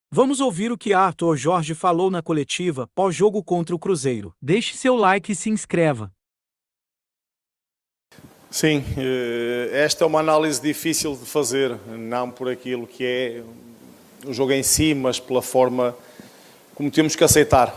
Vamos ouvir o que Arthur Jorge falou na coletiva pós-jogo contra o Cruzeiro. Deixe seu like e se inscreva. Sim, esta é uma análise difícil de fazer, não por aquilo que é o jogo em si, mas pela forma como temos que aceitar.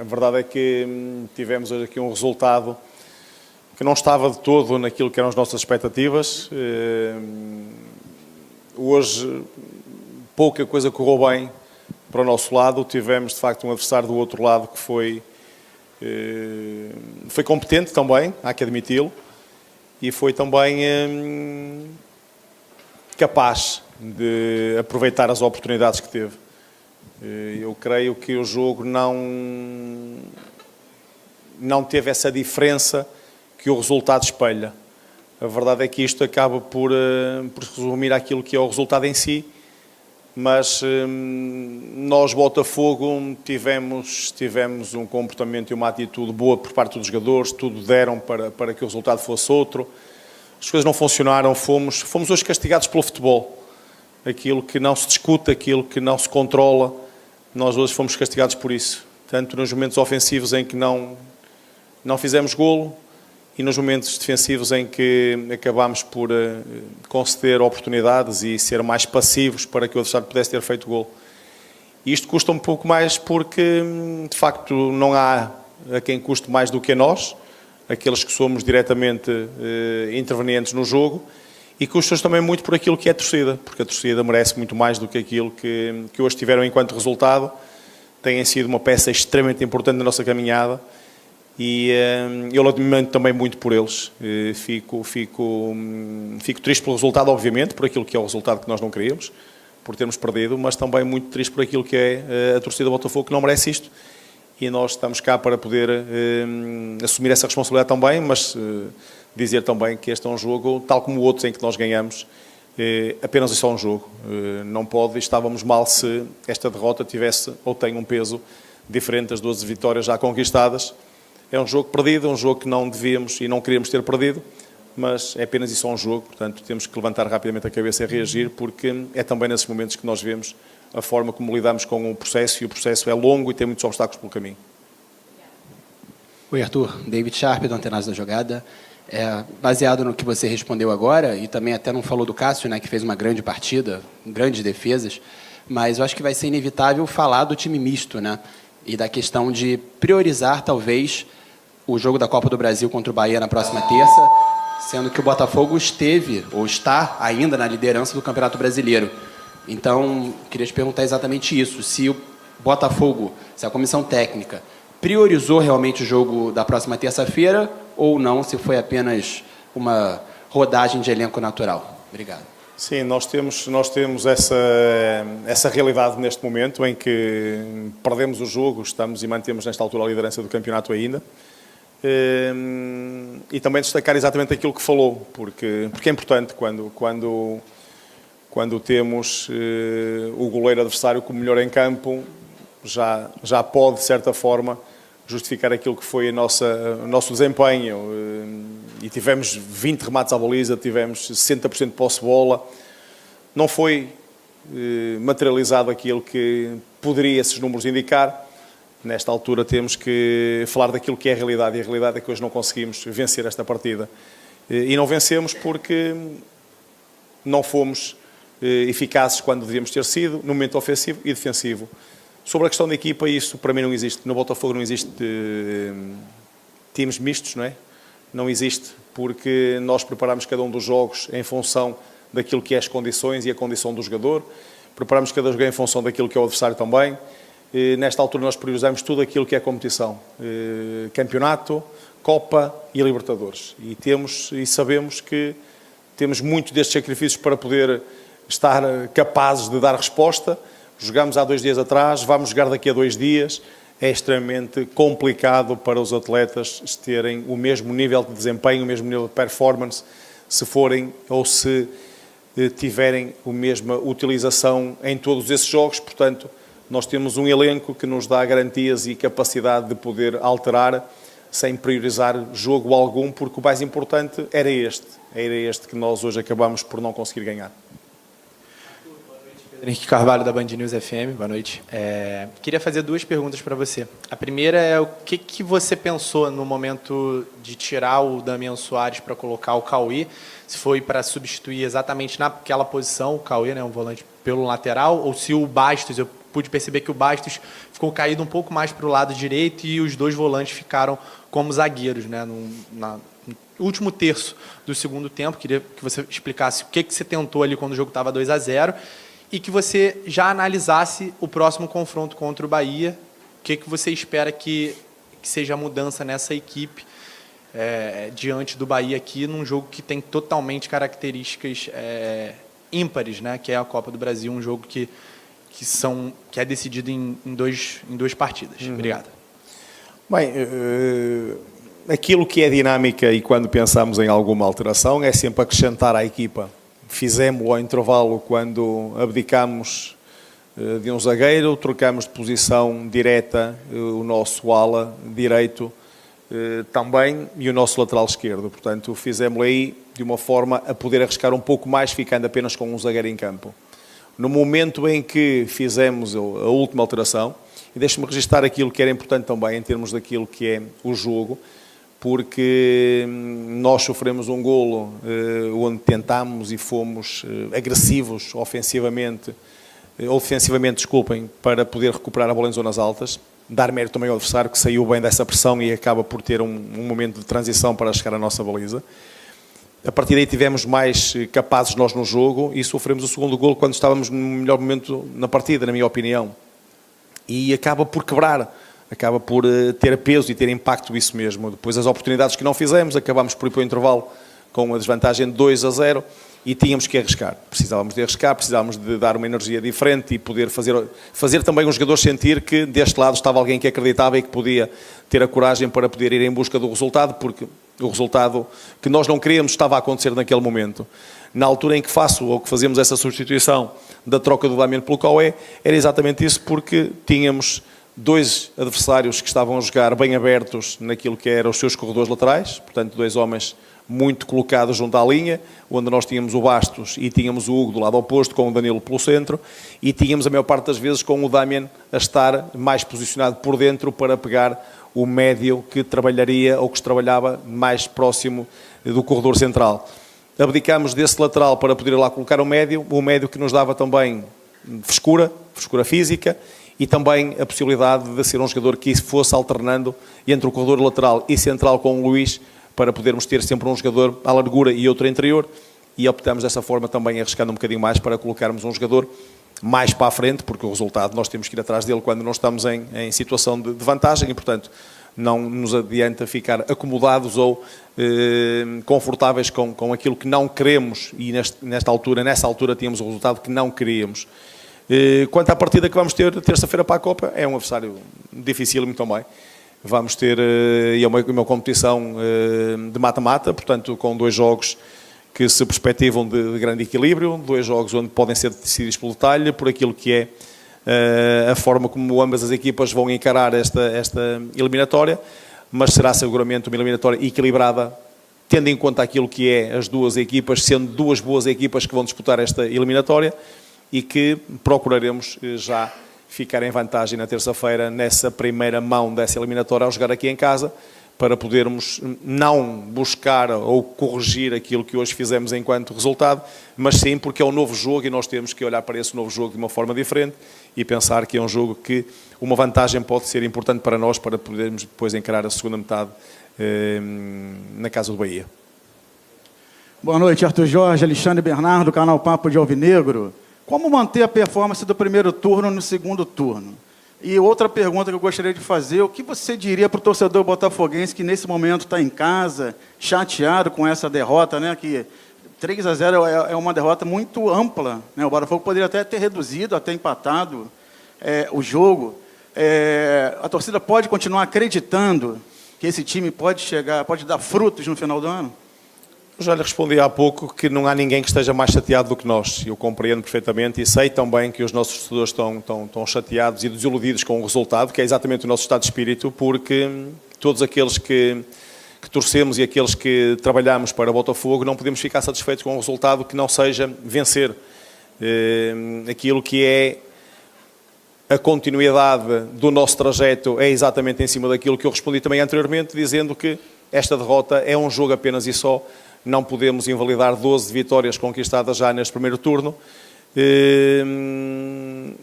A verdade é que tivemos hoje aqui um resultado que não estava de todo naquilo que eram as nossas expectativas. Hoje pouca coisa correu bem para o nosso lado, tivemos de facto um adversário do outro lado que foi competente também, há que admiti-lo, e foi também capaz de aproveitar as oportunidades que teve. Eu creio que o jogo não teve essa diferença que o resultado espelha. A verdade é que isto acaba por resumir aquilo que é o resultado em si, mas nós, Botafogo, tivemos um comportamento e uma atitude boa por parte dos jogadores, tudo deram para que o resultado fosse outro. As coisas não funcionaram, fomos hoje castigados pelo futebol. Aquilo que não se discute, aquilo que não se controla, nós hoje fomos castigados por isso. Tanto nos momentos ofensivos em que não fizemos golo, e nos momentos defensivos em que acabámos por conceder oportunidades e ser mais passivos para que o adversário pudesse ter feito golo. Isto custa um pouco mais porque, de facto, não há a quem custe mais do que a nós, aqueles que somos diretamente intervenientes no jogo, e custa-nos também muito por aquilo que é a torcida, porque a torcida merece muito mais do que aquilo que hoje tiveram enquanto resultado. Têm sido uma peça extremamente importante na nossa caminhada, e eu lamento também muito por eles. Fico triste pelo resultado, obviamente, por aquilo que é o resultado que nós não queríamos, por termos perdido, mas também muito triste por aquilo que é a torcida do Botafogo, que não merece isto, e nós estamos cá para poder assumir essa responsabilidade também, mas dizer também que este é um jogo, tal como outros em que nós ganhamos, apenas é só um jogo. Não pode, estávamos mal se esta derrota tivesse ou tem um peso diferente das 12 vitórias já conquistadas. É um jogo perdido, é um jogo que não devíamos e não queríamos ter perdido, mas é apenas e só um jogo, portanto temos que levantar rapidamente a cabeça e reagir, porque é também nesses momentos que nós vemos a forma como lidamos com o processo, e o processo é longo e tem muitos obstáculos pelo caminho. Oi, Arthur. David Sharp, do Antenados da Jogada. Baseado no que você respondeu agora, e também até não falou do Cássio, né, que fez uma grande partida, grandes defesas, mas eu acho que vai ser inevitável falar do time misto, né, e da questão de priorizar, talvez, o jogo da Copa do Brasil contra o Bahia na próxima terça, sendo que o Botafogo esteve, ou está ainda na liderança do Campeonato Brasileiro. Então, queria te perguntar exatamente isso, se o Botafogo, se a comissão técnica priorizou realmente o jogo da próxima terça-feira, ou não, se foi apenas uma rodagem de elenco natural. Obrigado. Sim, nós temos essa realidade neste momento em que perdemos o jogo, estamos e mantemos nesta altura a liderança do campeonato ainda. E também destacar exatamente aquilo que falou, porque é importante quando temos o goleiro adversário como melhor em campo, já pode, de certa forma, justificar aquilo que foi o nosso desempenho. E tivemos 20 remates à baliza, tivemos 60% de posse de bola. Não foi materializado aquilo que poderia esses números indicar. Nesta altura temos que falar daquilo que é a realidade, e a realidade é que hoje não conseguimos vencer esta partida. E não vencemos porque não fomos eficazes quando devíamos ter sido, no momento ofensivo e defensivo. Sobre a questão da equipa, isso para mim não existe. No Botafogo não existe times mistos, não é? Não existe, porque nós preparamos cada um dos jogos em função daquilo que é as condições e a condição do jogador. Preparamos cada jogo em função daquilo que é o adversário também. Nesta altura nós priorizamos tudo aquilo que é competição, campeonato, Copa e Libertadores, e sabemos que temos muito destes sacrifícios para poder estar capazes de dar resposta. Jogamos há 2 dias atrás, vamos jogar daqui a 2 dias, é extremamente complicado para os atletas terem o mesmo nível de desempenho, o mesmo nível de performance, se forem ou se tiverem a mesma utilização em todos esses jogos. Portanto, nós temos um elenco que nos dá garantias e capacidade de poder alterar sem priorizar jogo algum, porque o mais importante era este que nós hoje acabamos por não conseguir ganhar. Henrique Carvalho, da Band News FM, boa noite. Queria fazer duas perguntas para você. A primeira é o que você pensou no momento de tirar o Damian Soares para colocar o Cauê? Se foi para substituir exatamente naquela posição, o Cauê, né, um volante pelo lateral, ou se o Bastos, eu pude perceber que o Bastos ficou caído um pouco mais para o lado direito e os dois volantes ficaram como zagueiros, né, no último terço do segundo tempo. Queria que você explicasse o que você tentou ali quando o jogo estava 2-0 e que você já analisasse o próximo confronto contra o Bahia. O que você espera que seja a mudança nessa equipe diante do Bahia aqui, num jogo que tem totalmente características ímpares, né, que é a Copa do Brasil, um jogo que é decidido em duas partidas. Obrigado. Bem, aquilo que é dinâmica e quando pensamos em alguma alteração é sempre acrescentar à equipa. Fizemos ao intervalo quando abdicamos de um zagueiro, trocamos de posição direta o nosso ala direito também e o nosso lateral esquerdo. Portanto, fizemos aí de uma forma a poder arriscar um pouco mais, ficando apenas com um zagueiro em campo. No momento em que fizemos a última alteração, e deixe-me registrar aquilo que era importante também em termos daquilo que é o jogo, porque nós sofremos um golo onde tentámos e fomos agressivos ofensivamente, desculpem, para poder recuperar a bola em zonas altas, dar mérito também ao adversário que saiu bem dessa pressão e acaba por ter um momento de transição para chegar à nossa baliza. A partir daí tivemos mais capazes nós no jogo e sofremos o segundo golo quando estávamos no melhor momento na partida, na minha opinião. E acaba por quebrar, acaba por ter peso e ter impacto isso mesmo. Depois as oportunidades que não fizemos, acabámos por ir para o intervalo com uma desvantagem de 2-0 e tínhamos que arriscar. Precisávamos de arriscar, precisávamos de dar uma energia diferente e poder fazer também os jogadores sentir que deste lado estava alguém que acreditava e que podia ter a coragem para poder ir em busca do resultado, porque o resultado que nós não queríamos estava a acontecer naquele momento. Na altura em que fazemos essa substituição da troca do Damian pelo Cauê, era exatamente isso, porque tínhamos dois adversários que estavam a jogar bem abertos naquilo que eram os seus corredores laterais, portanto dois homens muito colocados junto à linha, onde nós tínhamos o Bastos e tínhamos o Hugo do lado oposto, com o Danilo pelo centro, e tínhamos a maior parte das vezes com o Damian a estar mais posicionado por dentro para pegar o médio que trabalharia ou que se trabalhava mais próximo do corredor central. Abdicámos desse lateral para poder lá colocar o médio que nos dava também frescura física e também a possibilidade de ser um jogador que fosse alternando entre o corredor lateral e central com o Luís, para podermos ter sempre um jogador à largura e outro interior, e optamos dessa forma também arriscando um bocadinho mais para colocarmos um jogador mais para a frente, porque o resultado nós temos que ir atrás dele quando não estamos em situação de vantagem e, portanto, não nos adianta ficar acomodados ou confortáveis com aquilo que não queremos e nessa altura tínhamos o resultado que não queríamos. Quanto à partida que vamos ter terça-feira para a Copa, é um adversário dificílimo também. Vamos ter uma competição de mata-mata, portanto, com dois jogos que se perspectivam de grande equilíbrio, dois jogos onde podem ser decididos pelo detalhe, por aquilo que é a forma como ambas as equipas vão encarar esta eliminatória, mas será seguramente uma eliminatória equilibrada, tendo em conta aquilo que é as duas equipas, sendo duas boas equipas que vão disputar esta eliminatória e que procuraremos já ficar em vantagem na terça-feira, nessa primeira mão dessa eliminatória, ao jogar aqui em casa, para podermos não buscar ou corrigir aquilo que hoje fizemos enquanto resultado, mas sim porque é um novo jogo e nós temos que olhar para esse novo jogo de uma forma diferente e pensar que é um jogo que uma vantagem pode ser importante para nós, para podermos depois encarar a segunda metade na casa do Bahia. Boa noite, Arthur Jorge, Alexandre Bernardo, canal Papo de Alvinegro. Como manter a performance do primeiro turno no segundo turno? E outra pergunta que eu gostaria de fazer, o que você diria para o torcedor botafoguense que nesse momento está em casa, chateado com essa derrota, né? Que 3-0 é uma derrota muito ampla, né? O Botafogo poderia até ter reduzido, até empatado o jogo. A torcida pode continuar acreditando que esse time pode dar frutos no final do ano? Eu já lhe respondi há pouco que não há ninguém que esteja mais chateado do que nós. Eu compreendo perfeitamente e sei também que os nossos torcedores estão chateados e desiludidos com o resultado, que é exatamente o nosso estado de espírito, porque todos aqueles que torcemos e aqueles que trabalhamos para o Botafogo não podemos ficar satisfeitos com um resultado que não seja vencer. Aquilo que é a continuidade do nosso trajeto é exatamente em cima daquilo que eu respondi também anteriormente, dizendo que esta derrota é um jogo apenas e só. Não podemos invalidar 12 vitórias conquistadas já neste primeiro turno.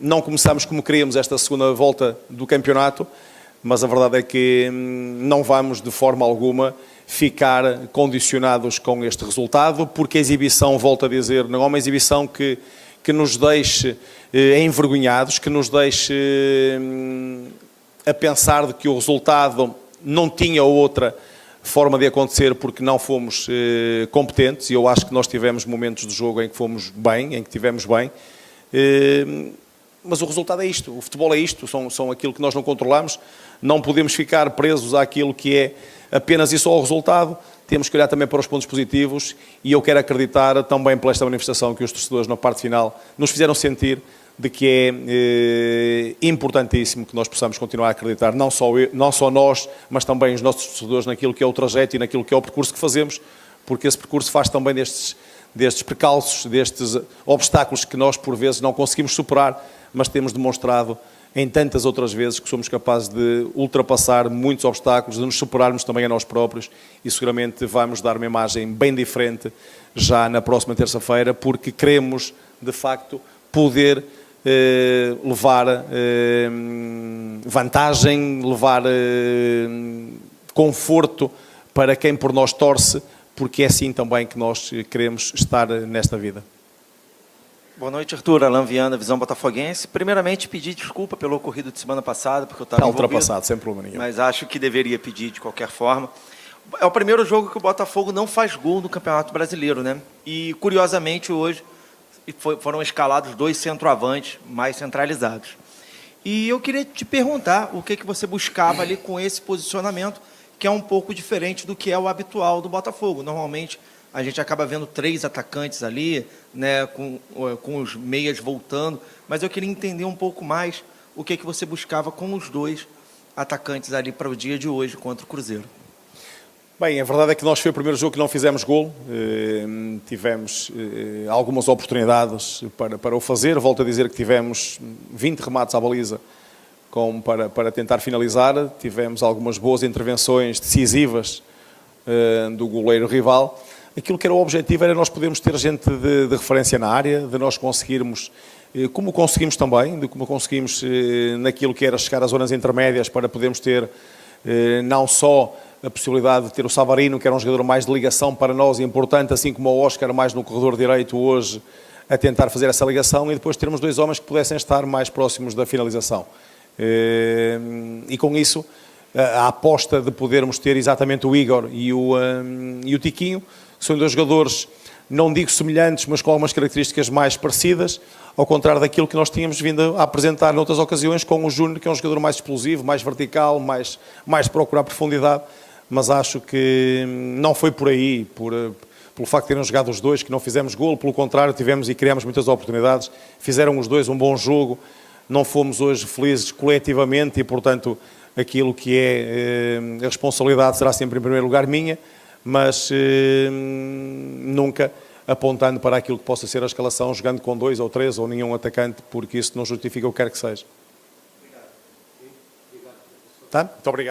Não começamos como queríamos esta segunda volta do campeonato, mas a verdade é que não vamos de forma alguma ficar condicionados com este resultado, porque a exibição, volto a dizer, não é uma exibição que nos deixe envergonhados, que nos deixe a pensar de que o resultado não tinha outra forma de acontecer porque não fomos competentes, e eu acho que nós tivemos momentos do jogo em que fomos bem, em que tivemos bem, mas o resultado é isto, o futebol é isto, são aquilo que nós não controlamos, não podemos ficar presos àquilo que é apenas e só o resultado, temos que olhar também para os pontos positivos, e eu quero acreditar também por esta manifestação que os torcedores na parte final nos fizeram sentir de que é importantíssimo que nós possamos continuar a acreditar, não só nós, mas também os nossos torcedores naquilo que é o trajeto e naquilo que é o percurso que fazemos, porque esse percurso faz também destes percalços, destes obstáculos que nós por vezes não conseguimos superar, mas temos demonstrado em tantas outras vezes que somos capazes de ultrapassar muitos obstáculos, de nos superarmos também a nós próprios, e seguramente vamos dar uma imagem bem diferente já na próxima terça-feira, porque queremos, de facto, poder levar vantagem, levar conforto para quem por nós torce, porque é assim também que nós queremos estar nesta vida. Boa noite, Arthur. Alan Viana, Visão Botafoguense. Primeiramente, pedir desculpa pelo ocorrido de semana passada, porque eu estava envolvido. Está ultrapassado, sem problema nenhum. Mas acho que deveria pedir de qualquer forma. É o primeiro jogo que o Botafogo não faz gol no Campeonato Brasileiro, né? E, curiosamente, hoje foram escalados 2 centroavantes mais centralizados. E eu queria te perguntar o que você buscava ali com esse posicionamento, que é um pouco diferente do que é o habitual do Botafogo. Normalmente, a gente acaba vendo 3 atacantes ali, né, com os meias voltando, mas eu queria entender um pouco mais o que você buscava com os 2 atacantes ali para o dia de hoje contra o Cruzeiro. Bem, a verdade é que nós foi o primeiro jogo que não fizemos golo, tivemos algumas oportunidades para o fazer, volto a dizer que tivemos 20 remates à baliza para tentar finalizar, tivemos algumas boas intervenções decisivas do goleiro rival. Aquilo que era o objetivo era nós podermos ter gente de referência na área, de nós conseguirmos, como conseguimos também, de como conseguimos naquilo que era chegar às zonas intermédias para podermos ter não só a possibilidade de ter o Savarino, que era um jogador mais de ligação para nós, importante, assim como o Óscar, mais no corredor direito hoje, a tentar fazer essa ligação, e depois termos 2 homens que pudessem estar mais próximos da finalização. E com isso, a aposta de podermos ter exatamente o Igor e o Tiquinho, que são 2 jogadores, não digo semelhantes, mas com algumas características mais parecidas, ao contrário daquilo que nós tínhamos vindo a apresentar noutras ocasiões, com o Júnior, que é um jogador mais explosivo, mais vertical, mais procurar profundidade, mas acho que não foi por aí, pelo facto de terem jogado os 2, que não fizemos golo, pelo contrário, tivemos e criamos muitas oportunidades, fizeram os 2 um bom jogo, não fomos hoje felizes coletivamente e, portanto, aquilo que é a responsabilidade será sempre em primeiro lugar minha, mas nunca apontando para aquilo que possa ser a escalação, jogando com 2 ou 3 ou nenhum atacante, porque isso não justifica o que quer que seja. Tá? Muito obrigado.